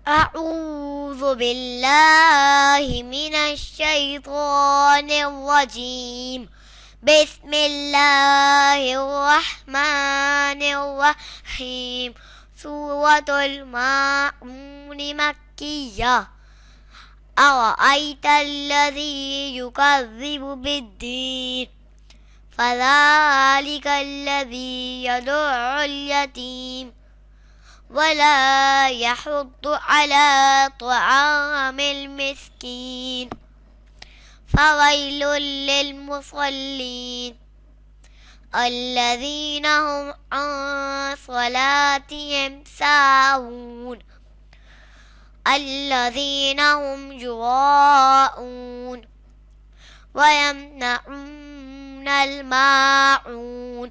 أعوذ بالله من الشيطان الرجيم بسم الله الرحمن الرحيم سورة الماعون مكية أرأيت الذي يكذب بالدين فذلك الذي يدع اليتيم ولا يحض على طعام المسكين فويل للمصلين الذين هم عن صلاتهم ساهون الذين هم يراءون ويمنعون الماعون